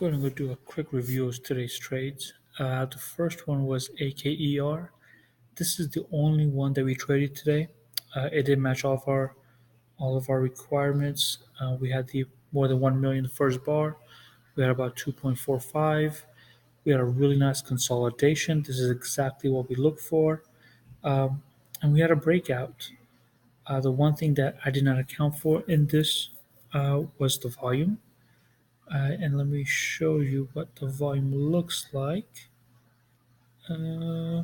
Going to go do a quick review of today's trades. The first one was AKER. This is the only one that we traded today. It did match all of our requirements. We had the more than 1 million the first bar. We had about 2.45. We had a really nice consolidation. This is exactly what we look for. Um, and we had a breakout. The one thing that I did not account for in this was the volume. And let me show you what the volume looks like. Uh,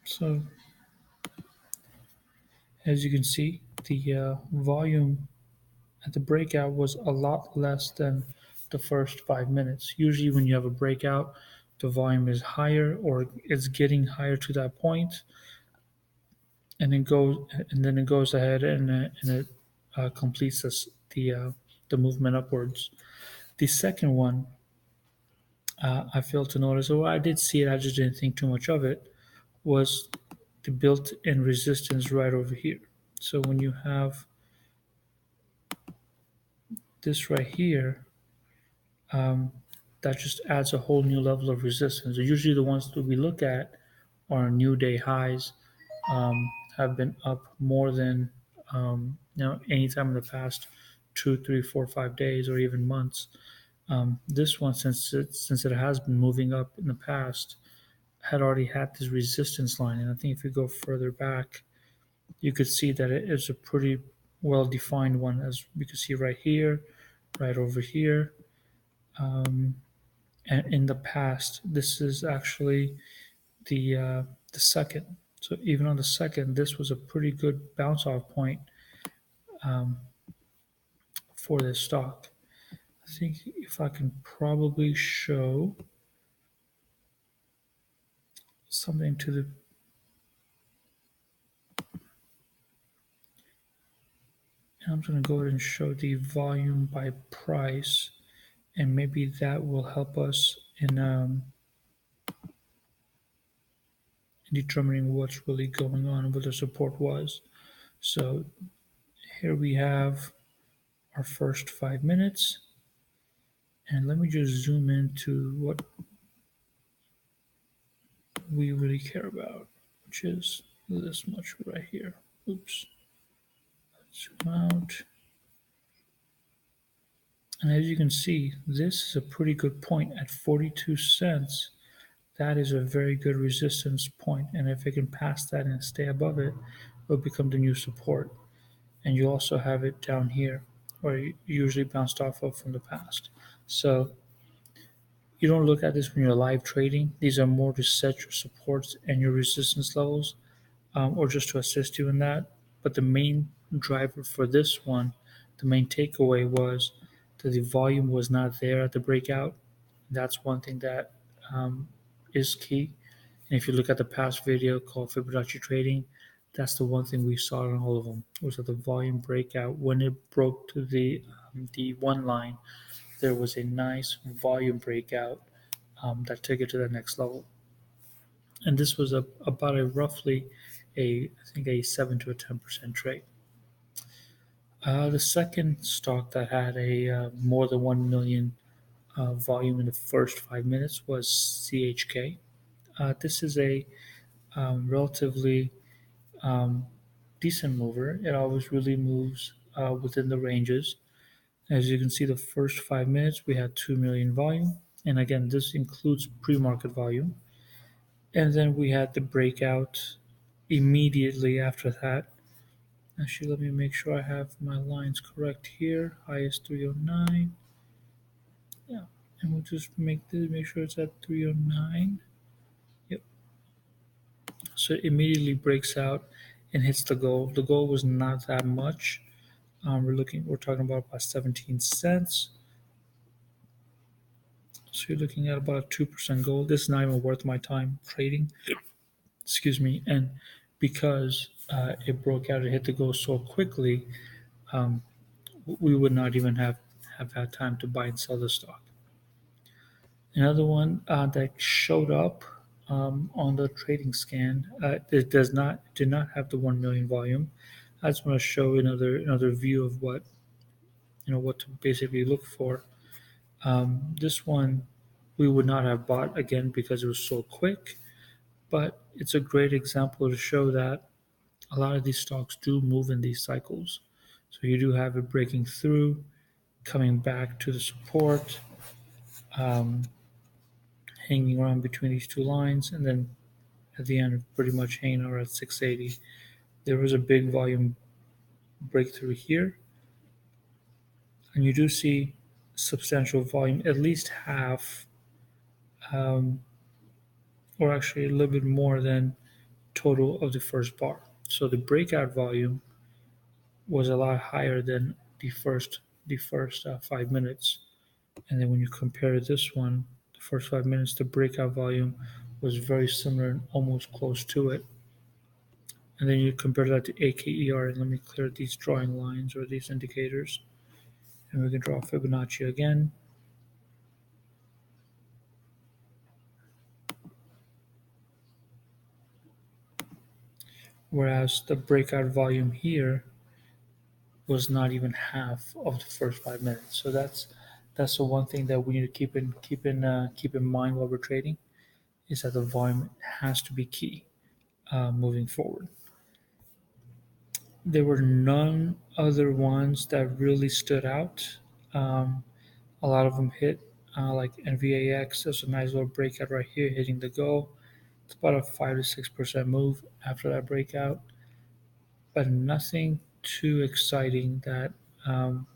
so as you can see, the volume at the breakout was a lot less than the first 5 minutes. Usually, when you have a breakout, the volume is higher or it's getting higher to that point, and then it goes ahead and it completes the movement upwards. The second one, I failed to notice, or I did see it, I just didn't think too much of it, was the built-in resistance right over here. So when you have this right here, um, that just adds a whole new level of resistance. So usually the ones that we look at are new day highs, have been up more than any time in the past 2, 3, 4, 5 days or even months. This one, since it has been moving up in the past, had already had this resistance line, and I think if you go further back, you could see that it is a pretty well defined one, as we can see right here, right over here. Um, and in the past, this is actually the second. So even on the second, this was a pretty good bounce off point um, for this stock. I think if I can probably show something to the, I'm going to go ahead and show the volume by price, and maybe that will help us in determining what's really going on and what the support was. So here we have our first 5 minutes, and let me just zoom into what we really care about, which is this much right here. Oops. Zoom out. And as you can see, this is a pretty good point at 42 cents. That is a very good resistance point, and if it can pass that and stay above it, it will become the new support. And you also have it down here, where you usually bounced off of from the past. So you don't look at this when you're live trading. These are more to set your supports and your resistance levels, or just to assist you in that. But the main driver for this one, the main takeaway was that the volume was not there at the breakout. That's one thing that um, is key. And if you look at the past video called Fibonacci Trading, that's the one thing we saw in all of them, was that the volume breakout, when it broke to the one line, there was a nice volume breakout that took it to the next level. And this was about a roughly I think a 7 to 10% trade. The second stock that had a more than 1 million volume in the first 5 minutes was CHK. This is a relatively um, decent mover. It always really moves within the ranges. As you can see, the first 5 minutes we had 2 million volume, and again, this includes pre-market volume. And then we had the breakout immediately after that. Actually, let me make sure I have my lines correct here. Highest 309. Yeah, and we'll just make sure it's at 309. Yep. So it immediately breaks out and hits the goal. The goal was not that much. We're talking about 17 cents. So you're looking at about a 2% goal. This is not even worth my time trading. Excuse me. And because it broke out, it hit the goal so quickly, um, we would not even have had time to buy and sell the stock. Another one that showed up on the trading scan. It does not did not have the 1 million volume. I just want to show another view of what what to basically look for. This one we would not have bought again because it was so quick, but it's a great example to show that a lot of these stocks do move in these cycles. So you do have it breaking through, coming back to the support, um, hanging around between these two lines, and then at the end, pretty much hanging around at 680. There was a big volume breakthrough here, and you do see substantial volume, at least half, um, or actually a little bit more than total of the first bar. So the breakout volume was a lot higher than the first 5 minutes. And then when you compare this one, the first 5 minutes, the breakout volume was very similar and almost close to it. And then you compare that to AKER, and let me clear these drawing lines or these indicators. And we can draw Fibonacci again. Whereas the breakout volume here was not even half of the first 5 minutes. So that's the one thing that we need to keep in mind while we're trading, is that the volume has to be key moving forward. There were none other ones that really stood out. Um, a lot of them hit, like NVAX. There's a nice little breakout right here, hitting the goal. It's about a 5 to 6% move after that breakout, but nothing too exciting that um,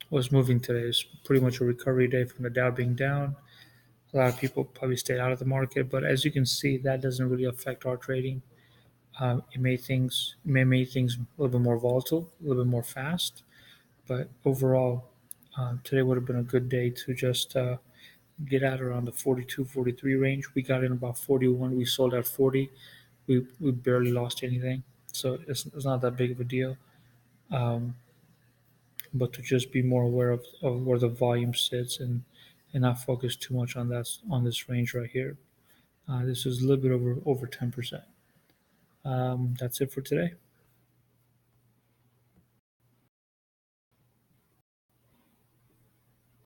was moving today. It's pretty much a recovery day from the Dow being down. A lot of people probably stayed out of the market, but as you can see, that doesn't really affect our trading. It may make things a little bit more volatile, a little bit more fast, but overall, today would have been a good day to just get out around the 42, 43 range. We got in about 41. We sold at 40. We barely lost anything, so it's not that big of a deal. Um, but to just be more aware of where the volume sits, and not focus too much on this range right here. This is a little bit over 10%. That's it for today.